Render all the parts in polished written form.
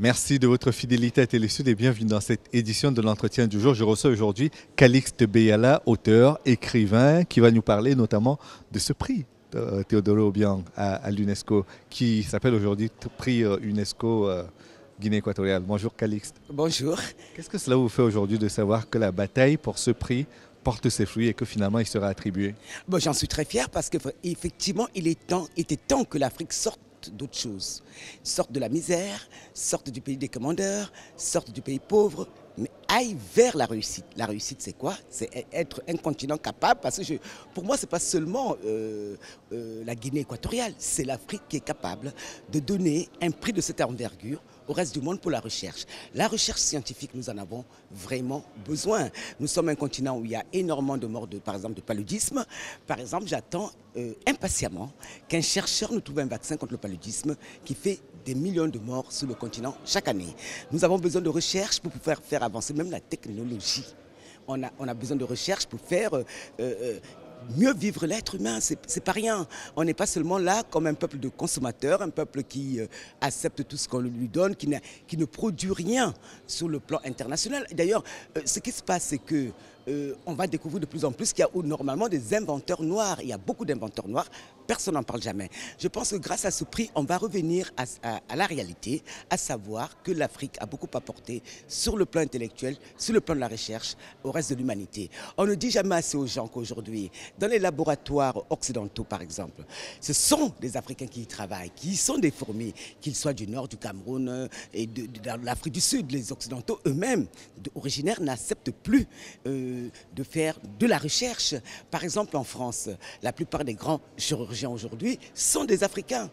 Merci de votre fidélité à Télésud et bienvenue dans cette édition de l'entretien du jour. Je reçois aujourd'hui Calixte Beyala, auteur, écrivain, qui va nous parler notamment de ce prix Théodore Obiang à l'UNESCO, qui s'appelle aujourd'hui prix UNESCO Guinée équatoriale. Bonjour Calixte. Bonjour. Qu'est-ce que cela vous fait aujourd'hui de savoir que la bataille pour ce prix porte ses fruits et que finalement il sera attribué? Bon, j'en suis très fier parce qu'effectivement, il était temps que l'Afrique sorte d'autres choses. Sorte de la misère, sorte du pays des commandeurs, sorte du pays pauvre, mais aille vers la réussite. La réussite, c'est quoi? C'est être un continent capable, parce que pour moi, ce n'est pas seulement la Guinée équatoriale, c'est l'Afrique qui est capable de donner un prix de cette envergure au reste du monde pour la recherche. La recherche scientifique, nous en avons vraiment besoin. Nous sommes un continent où il y a énormément de morts, par exemple, de paludisme. Par exemple, j'attends impatiemment qu'un chercheur nous trouve un vaccin contre le paludisme qui fait des millions de morts sur le continent chaque année. Nous avons besoin de recherche pour pouvoir faire avancer même la technologie. On a besoin de recherche pour faire mieux vivre l'être humain, c'est pas rien. On n'est pas seulement là comme un peuple de consommateurs, un peuple qui accepte tout ce qu'on lui donne, qui ne produit rien sur le plan international. D'ailleurs, ce qui se passe, c'est que on va découvrir de plus en plus qu'il y a normalement des inventeurs noirs. Il y a beaucoup d'inventeurs noirs, personne n'en parle jamais. Je pense que grâce à ce prix, on va revenir à la réalité, à savoir que l'Afrique a beaucoup apporté sur le plan intellectuel, sur le plan de la recherche, au reste de l'humanité. On ne dit jamais assez aux gens qu'aujourd'hui, dans les laboratoires occidentaux par exemple, ce sont des Africains qui y travaillent, qui sont des fourmis, qu'ils soient du nord, du Cameroun et de l'Afrique du Sud. Les Occidentaux eux-mêmes, originaires, n'acceptent plus de faire de la recherche. Par exemple, en France, la plupart des grands chirurgiens aujourd'hui sont des Africains.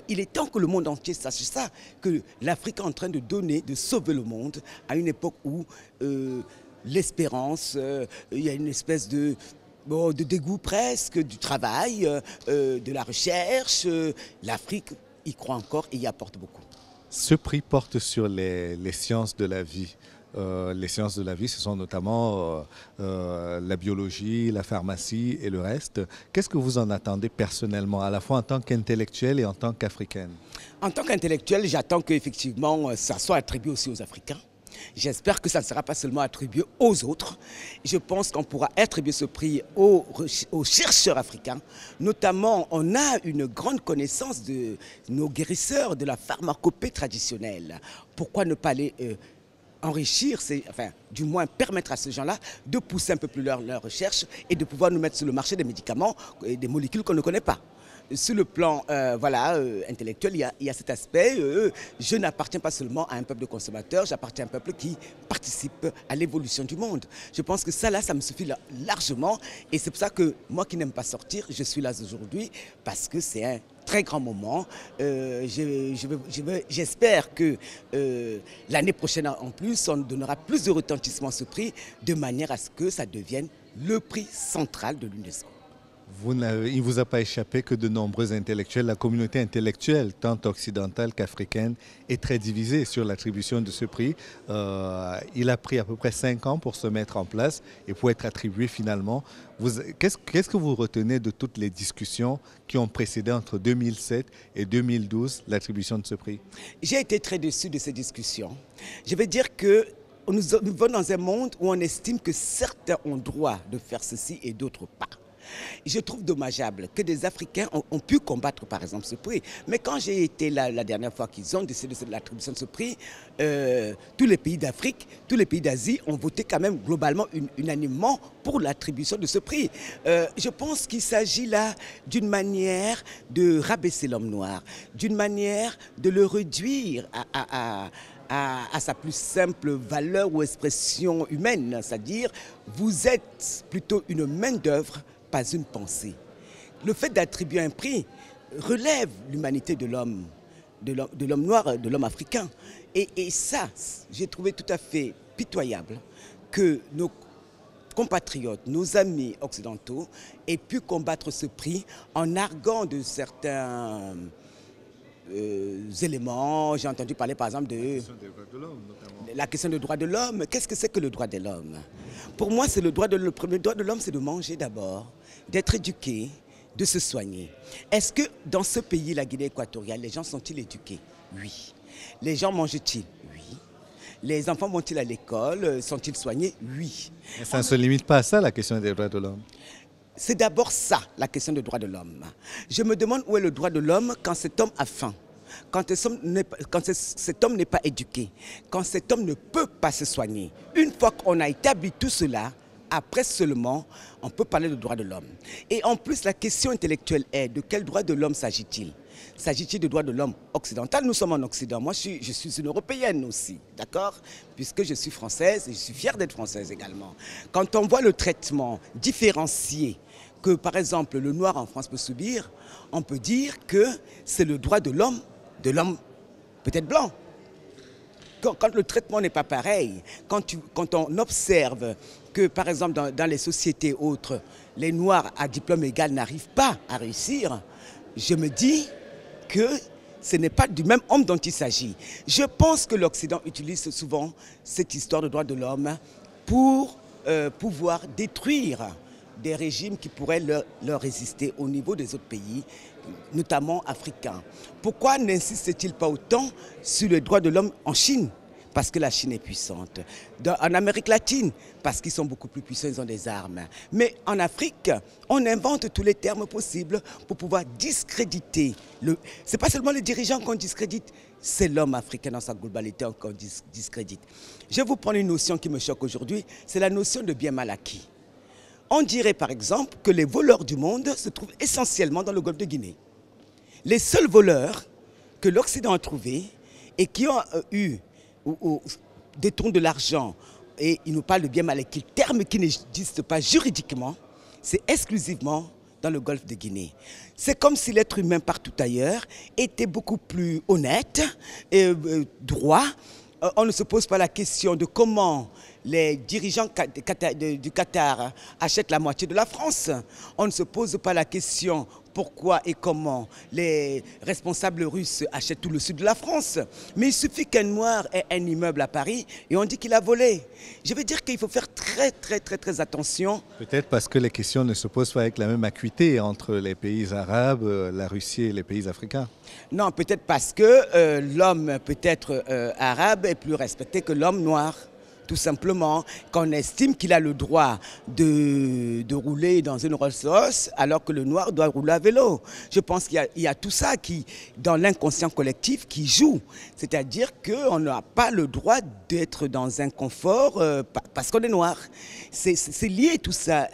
Il est temps que le monde entier sache ça, que l'Afrique est en train de donner, de sauver le monde à une époque où l'espérance, il y a une espèce de dégoût presque du travail, de la recherche. L'Afrique y croit encore et y apporte beaucoup. Ce prix porte sur les sciences de la vie. Les sciences de la vie, ce sont notamment la biologie, la pharmacie et le reste. Qu'est-ce que vous en attendez personnellement, à la fois en tant qu'intellectuel et en tant qu'Africaine? En tant qu'intellectuel, j'attends qu'effectivement ça soit attribué aussi aux Africains. J'espère que ça ne sera pas seulement attribué aux autres. Je pense qu'on pourra attribuer ce prix aux chercheurs africains. Notamment, on a une grande connaissance de nos guérisseurs, de la pharmacopée traditionnelle. Pourquoi ne pas aller enrichir, du moins permettre à ces gens-là de pousser un peu plus leur recherche et de pouvoir nous mettre sur le marché des médicaments et des molécules qu'on ne connaît pas. Sur le plan intellectuel, il y a cet aspect. Je n'appartiens pas seulement à un peuple de consommateurs, j'appartiens à un peuple qui participe à l'évolution du monde. Je pense que ça me suffit largement. Et c'est pour ça que moi qui n'aime pas sortir, je suis là aujourd'hui parce que c'est un très grand moment. J'espère que l'année prochaine, en plus, on donnera plus de retentissement à ce prix de manière à ce que ça devienne le prix central de l'UNESCO. Il ne vous a pas échappé que de nombreux intellectuels, la communauté intellectuelle, tant occidentale qu'africaine, est très divisée sur l'attribution de ce prix. Il a pris à peu près 5 ans pour se mettre en place et pour être attribué finalement. Qu'est-ce que vous retenez de toutes les discussions qui ont précédé entre 2007 et 2012 l'attribution de ce prix? J'ai été très déçu de ces discussions. Je vais dire que nous vivons dans un monde où on estime que certains ont droit de faire ceci et d'autres pas. Je trouve dommageable que des Africains ont pu combattre par exemple ce prix. Mais quand j'ai été là la dernière fois qu'ils ont décidé de l'attribution de ce prix, tous les pays d'Afrique, tous les pays d'Asie ont voté quand même globalement unanimement pour l'attribution de ce prix. Je pense qu'il s'agit là d'une manière de rabaisser l'homme noir, d'une manière de le réduire à sa plus simple valeur ou expression humaine, c'est-à-dire vous êtes plutôt une main-d'œuvre, pas une pensée. Le fait d'attribuer un prix relève l'humanité de l'homme noir, de l'homme africain. Et ça, j'ai trouvé tout à fait pitoyable que nos compatriotes, nos amis occidentaux aient pu combattre ce prix en arguant de certains éléments. J'ai entendu parler par exemple de la question des droits de l'homme. Qu'est-ce que c'est que le droit de l'homme? Pour moi, c'est le premier droit de l'homme, c'est de manger d'abord, d'être éduqué, de se soigner. Est-ce que dans ce pays, la Guinée équatoriale, les gens sont-ils éduqués? Oui. Les gens mangent-ils? Oui. Les enfants vont-ils à l'école? Sont-ils soignés? Oui. Mais ça ne se limite pas à ça, la question des droits de l'homme. C'est d'abord ça, la question des droits de l'homme. Je me demande où est le droit de l'homme quand cet homme a faim, quand cet homme n'est pas éduqué, quand cet homme ne peut pas se soigner. Une fois qu'on a établi tout cela, après seulement, on peut parler de droits de l'homme. Et en plus, la question intellectuelle est de quel droit de l'homme s'agit-il? S'agit-il de droits de l'homme occidental? Nous sommes en Occident. Moi, je suis une Européenne aussi, d'accord? Puisque je suis française et je suis fière d'être française également. Quand on voit le traitement différencié que, par exemple, le noir en France peut subir, on peut dire que c'est le droit de l'homme peut-être blanc. Quand le traitement n'est pas pareil, quand on observe que, par exemple, dans les sociétés autres, les Noirs à diplôme égal n'arrivent pas à réussir, je me dis que ce n'est pas du même homme dont il s'agit. Je pense que l'Occident utilise souvent cette histoire de droits de l'homme pour pouvoir détruire des régimes qui pourraient leur résister au niveau des autres pays, notamment africains. Pourquoi n'insiste-t-il pas autant sur les droits de l'homme en Chine? Parce que la Chine est puissante. En Amérique latine, parce qu'ils sont beaucoup plus puissants, ils ont des armes. Mais en Afrique, on invente tous les termes possibles pour pouvoir discréditer. Ce n'est pas seulement les dirigeants qu'on discrédite, c'est l'homme africain dans sa globalité qu'on discrédite. Je vais vous prendre une notion qui me choque aujourd'hui, c'est la notion de bien mal acquis. On dirait par exemple que les voleurs du monde se trouvent essentiellement dans le golfe de Guinée. Les seuls voleurs que l'Occident a trouvés et qui ont eu ou détournent de l'argent, et ils nous parlent de bien mal acquis, terme qui n'existe pas juridiquement, c'est exclusivement dans le golfe de Guinée. C'est comme si l'être humain partout ailleurs était beaucoup plus honnête et droit. On ne se pose pas la question de comment les dirigeants du Qatar achètent la moitié de la France. On ne se pose pas la question pourquoi et comment les responsables russes achètent tout le sud de la France. Mais il suffit qu'un noir ait un immeuble à Paris et on dit qu'il a volé. Je veux dire qu'il faut faire très attention. Peut-être parce que les questions ne se posent pas avec la même acuité entre les pays arabes, la Russie et les pays africains. Non, peut-être parce que l'homme peut-être arabe est plus respecté que l'homme noir. Tout simplement, qu'on estime qu'il a le droit de rouler dans une Rolls-Royce alors que le noir doit rouler à vélo. Je pense qu'il y a tout ça qui, dans l'inconscient collectif qui joue. C'est-à-dire qu'on n'a pas le droit d'être dans un confort parce qu'on est noir. C'est lié tout ça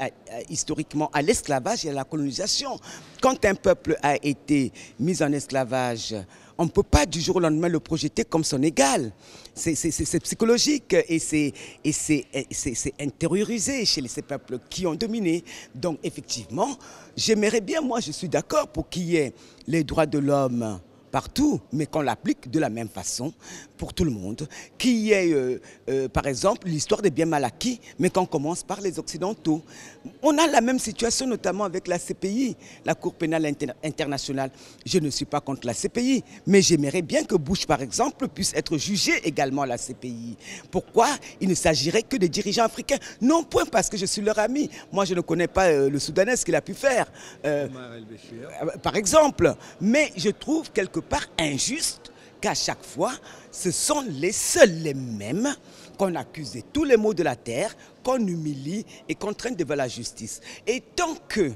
historiquement à l'esclavage et à la colonisation. Quand un peuple a été mis en esclavage, on ne peut pas du jour au lendemain le projeter comme son égal. C'est psychologique et c'est intériorisé chez ces peuples qui ont dominé. Donc effectivement, j'aimerais bien, moi je suis d'accord pour qu'il y ait les droits de l'homme partout, mais qu'on l'applique de la même façon pour tout le monde. Qu'il y ait, par exemple, l'histoire des biens mal acquis, mais qu'on commence par les Occidentaux. On a la même situation, notamment avec la CPI, la Cour pénale internationale. Je ne suis pas contre la CPI, mais j'aimerais bien que Bush, par exemple, puisse être jugé également à la CPI. Pourquoi il ne s'agirait que des dirigeants africains? Non point parce que je suis leur ami. Moi, je ne connais pas le Soudanais, ce qu'il a pu faire, par exemple. Mais je trouve quelque part injuste qu'à chaque fois, ce sont les mêmes qu'on accuse de tous les maux de la terre, qu'on humilie et qu'on traîne devant la justice. Et tant que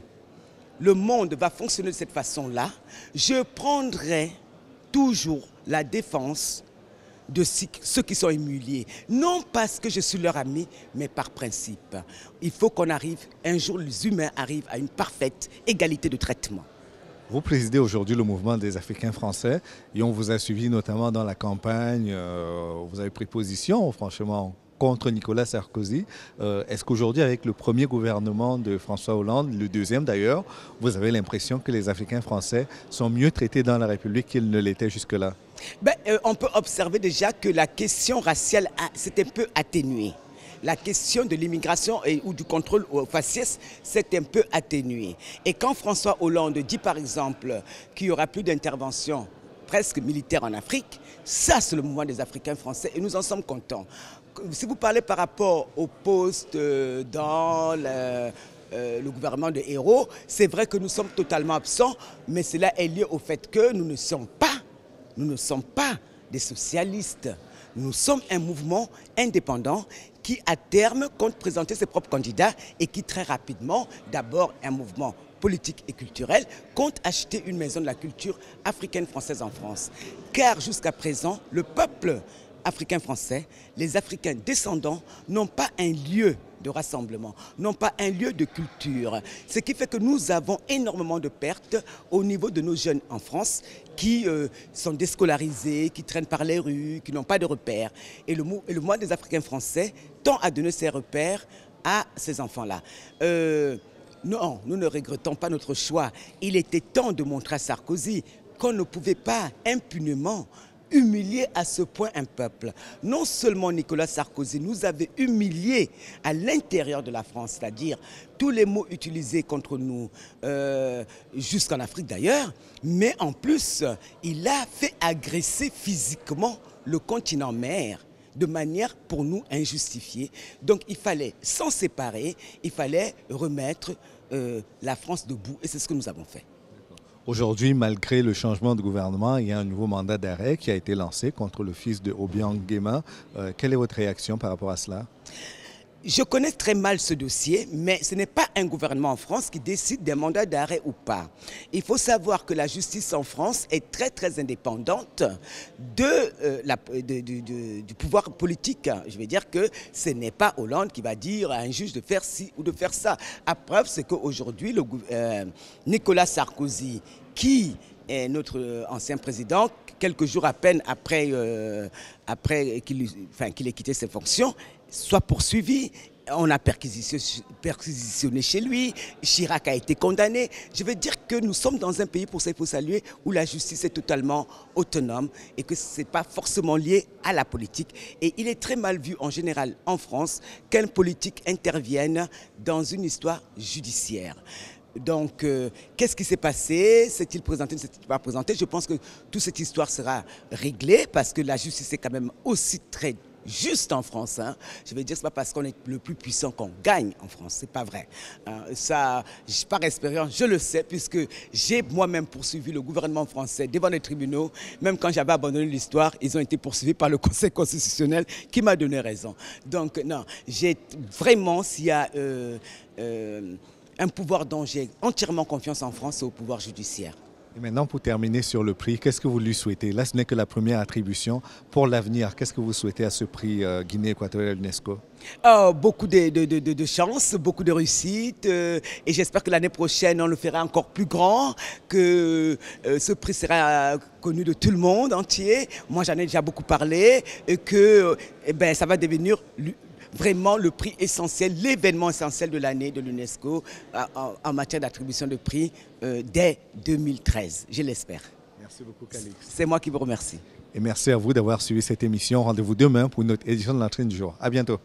le monde va fonctionner de cette façon-là, je prendrai toujours la défense de ceux qui sont humiliés. Non parce que je suis leur ami, mais par principe. Il faut qu'on arrive, un jour les humains arrivent à une parfaite égalité de traitement. Vous présidez aujourd'hui le mouvement des Africains français et on vous a suivi notamment dans la campagne. Vous avez pris position, franchement, contre Nicolas Sarkozy. Est-ce qu'aujourd'hui, avec le premier gouvernement de François Hollande, le deuxième d'ailleurs, vous avez l'impression que les Africains français sont mieux traités dans la République qu'ils ne l'étaient jusque-là? On peut observer déjà que la question raciale s'est un peu atténuée. La question de l'immigration ou du contrôle au faciès s'est un peu atténuée. Et quand François Hollande dit par exemple qu'il n'y aura plus d'intervention presque militaire en Afrique. Ça, c'est le mouvement des Africains français et nous en sommes contents. Si vous parlez par rapport au poste dans le gouvernement de héros, c'est vrai que nous sommes totalement absents, mais cela est lié au fait que nous ne sommes pas des socialistes. Nous sommes un mouvement indépendant qui, à terme, compte présenter ses propres candidats et qui, très rapidement, d'abord un mouvement politique et culturel, compte acheter une maison de la culture africaine française en France. Car jusqu'à présent, le peuple africain français, les Africains descendants n'ont pas un lieu de rassemblement, n'ont pas un lieu de culture. Ce qui fait que nous avons énormément de pertes au niveau de nos jeunes en France qui sont déscolarisés, qui traînent par les rues, qui n'ont pas de repères. Et le mouvement des Africains français tend à donner ces repères à ces enfants-là. Non, nous ne regrettons pas notre choix. Il était temps de montrer à Sarkozy qu'on ne pouvait pas impunément humilier à ce point un peuple. Non seulement Nicolas Sarkozy nous avait humiliés à l'intérieur de la France, c'est-à-dire tous les mots utilisés contre nous, jusqu'en Afrique d'ailleurs, mais en plus, il a fait agresser physiquement le continent mère de manière pour nous injustifiée. Donc il fallait s'en séparer, il fallait remettre la France debout et c'est ce que nous avons fait. Aujourd'hui, malgré le changement de gouvernement, il y a un nouveau mandat d'arrêt qui a été lancé contre le fils de Obiang Nguema. Quelle est votre réaction par rapport à cela? Je connais très mal ce dossier, mais ce n'est pas un gouvernement en France qui décide d'un mandat d'arrêt ou pas. Il faut savoir que la justice en France est très très indépendante du pouvoir politique. Je veux dire que ce n'est pas Hollande qui va dire à un juge de faire ci ou de faire ça. À preuve, c'est qu'aujourd'hui, Nicolas Sarkozy, qui est notre ancien président, quelques jours à peine après qu'il ait quitté ses fonctions, soit poursuivi. On a perquisitionné chez lui, Chirac a été condamné. Je veux dire que nous sommes dans un pays, pour ça il faut saluer, où la justice est totalement autonome et que ce n'est pas forcément lié à la politique. Et il est très mal vu en général en France qu'un politique intervienne dans une histoire judiciaire. Donc, qu'est-ce qui s'est passé? S'est-il présenté, ne s'est-il pas présenté? Je pense que toute cette histoire sera réglée parce que la justice est quand même aussi très juste en France. Hein. Je veux dire, ce n'est pas parce qu'on est le plus puissant qu'on gagne en France. Ce n'est pas vrai. Ça, par expérience, je le sais, puisque j'ai moi-même poursuivi le gouvernement français devant les tribunaux. Même quand j'avais abandonné l'histoire, ils ont été poursuivis par le Conseil constitutionnel qui m'a donné raison. Donc, non, j'ai vraiment, s'il y a un pouvoir dont j'ai entièrement confiance en France, c'est au pouvoir judiciaire. Et maintenant, pour terminer sur le prix, qu'est-ce que vous lui souhaitez? Là, ce n'est que la première attribution. Pour l'avenir, qu'est-ce que vous souhaitez à ce prix Guinée équatoriale UNESCO? Beaucoup de chance, beaucoup de réussite. Et j'espère que l'année prochaine, on le fera encore plus grand, que ce prix sera connu de tout le monde entier. Moi, j'en ai déjà beaucoup parlé et que ça va devenir vraiment le prix essentiel, l'événement essentiel de l'année de l'UNESCO en matière d'attribution de prix dès 2013, je l'espère. Merci beaucoup, Calix. C'est moi qui vous remercie. Et merci à vous d'avoir suivi cette émission. Rendez-vous demain pour une autre édition de l'entrée du jour. À bientôt.